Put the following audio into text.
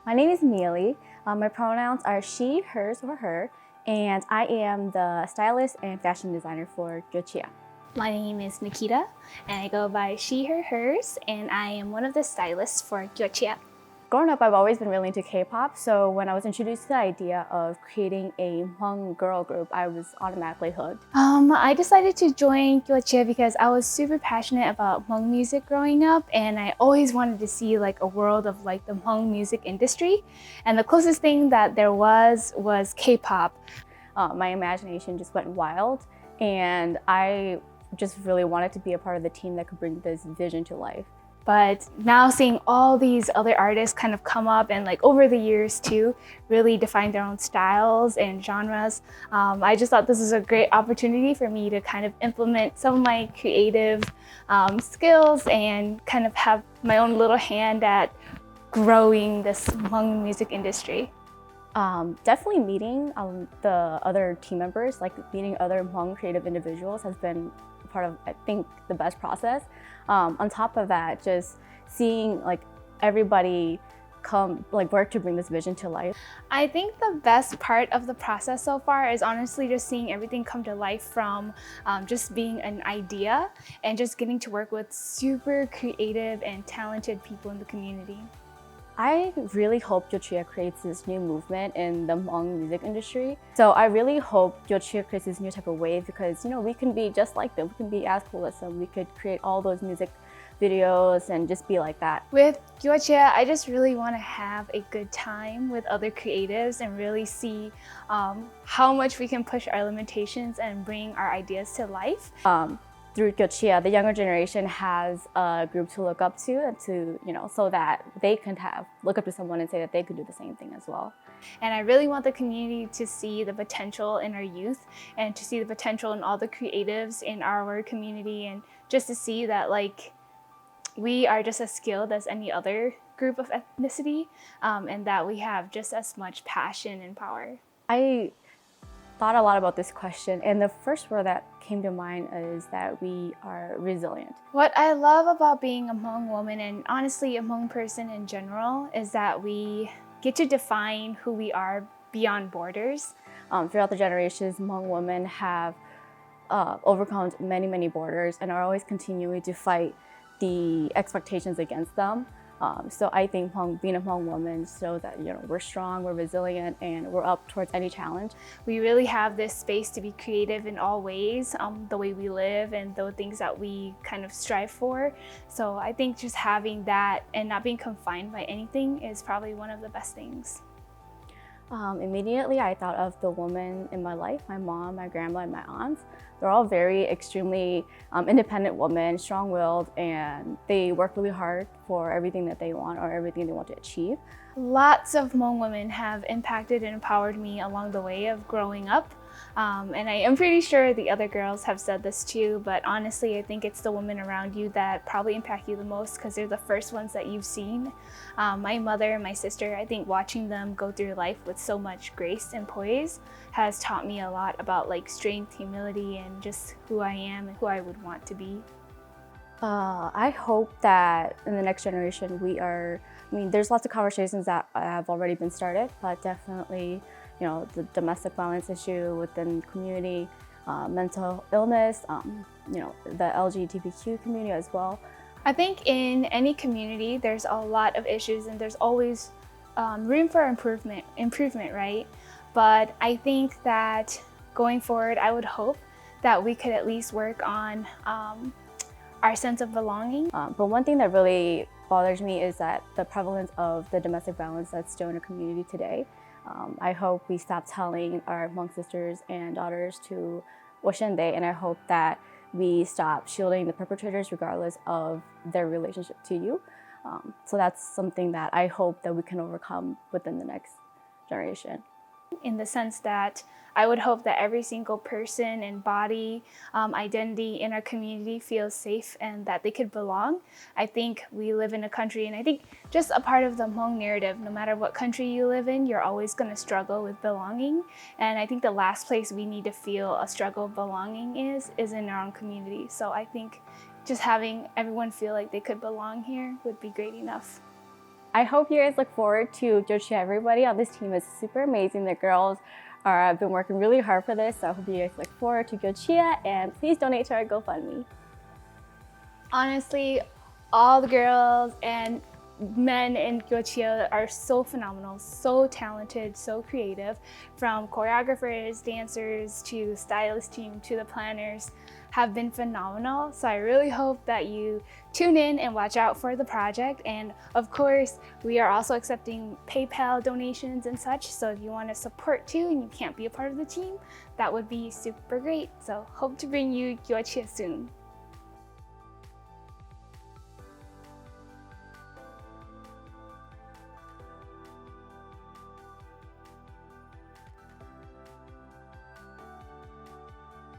My name is Neely. My pronouns are she, hers, or her, and I am the stylist and fashion designer for Gochea. My name is Nakita, and I go by she, her, hers, and I am one of the stylists for Gochea. Growing up, I've always been really into K-pop, so when I was introduced to the idea of creating a Hmong girl group, I was automatically hooked. I decided to join Gochea because I was super passionate about Hmong music growing up, and I always wanted to see like a world of like the Hmong music industry. And the closest thing that there was K-pop. My imagination just went wild, and I just really wanted to be a part of the team that could bring this vision to life. But now seeing all these other artists kind of come up and like over the years too, really define their own styles and genres, I just thought this was a great opportunity for me to kind of implement some of my creative skills and kind of have my own little hand at growing this Hmong music industry. Definitely meeting the other team members, like meeting other Hmong creative individuals has been part of, I think, the best process. On top of that, just seeing like everybody work to bring this vision to life. I think the best part of the process so far is honestly just seeing everything come to life from just being an idea and just getting to work with super creative and talented people in the community. I really hope Gochea creates this new movement in the Hmong music industry. So I really hope Gochea creates this new type of wave because, we can be just like them. We can be as cool as them. We could create all those music videos and just be like that. With Gochea, I just really want to have a good time with other creatives and really see how much we can push our limitations and bring our ideas to life. Through Gochea, the younger generation has a group to look up to and to, so that they can look up to someone and say that they could do the same thing as well. And I really want the community to see the potential in our youth and to see the potential in all the creatives in our community and just to see that we are just as skilled as any other group of ethnicity and that we have just as much passion and power. I thought a lot about this question, and the first word that came to mind is that we are resilient. What I love about being a Hmong woman and honestly a Hmong person in general is that we get to define who we are beyond borders. Throughout the generations, Hmong women have overcome many, many borders and are always continuing to fight the expectations against them. So I think being a Hmong woman shows that we're strong, we're resilient, and we're up towards any challenge. We really have this space to be creative in all ways, the way we live and the things that we kind of strive for. So I think just having that and not being confined by anything is probably one of the best things. Immediately, I thought of the women in my life, my mom, my grandma, and my aunts. They're all very extremely independent women, strong-willed, and they work really hard for everything that they want or everything they want to achieve. Lots of Hmong women have impacted and empowered me along the way of growing up. And I am pretty sure the other girls have said this too, but honestly, I think it's the women around you that probably impact you the most because they're the first ones that you've seen. My mother and my sister, I think watching them go through life with so much grace and poise has taught me a lot about strength, humility, and just who I am and who I would want to be. I hope that in the next generation there's lots of conversations that have already been started, but definitely, the domestic violence issue within the community, mental illness, the LGBTQ community as well. I think in any community, there's a lot of issues and there's always room for improvement, right? But I think that going forward, I would hope that we could at least work on our sense of belonging. But one thing that really bothers me is that the prevalence of the domestic violence that's still in our community today. I hope we stop telling our Hmong sisters and daughters to Oshende, and I hope that we stop shielding the perpetrators regardless of their relationship to you. So that's something that I hope that we can overcome within the next generation. In the sense that I would hope that every single person and body, identity in our community feels safe and that they could belong. I think we live in a country, and I think just a part of the Hmong narrative, no matter what country you live in, you're always going to struggle with belonging. And I think the last place we need to feel a struggle of belonging is in our own community. So I think just having everyone feel like they could belong here would be great enough. I hope you guys look forward to Gochea. Everybody on this team is super amazing. The girls have been working really hard for this, so I hope you guys look forward to Gochea, and please donate to our GoFundMe. Honestly, all the girls and men in Gochea are so phenomenal, so talented, so creative. From choreographers, dancers, to the stylist team, to the planners, have been phenomenal. So I really hope that you tune in and watch out for the project. And of course, we are also accepting PayPal donations and such. So if you want to support too and you can't be a part of the team, that would be super great. So hope to bring you Gochea soon.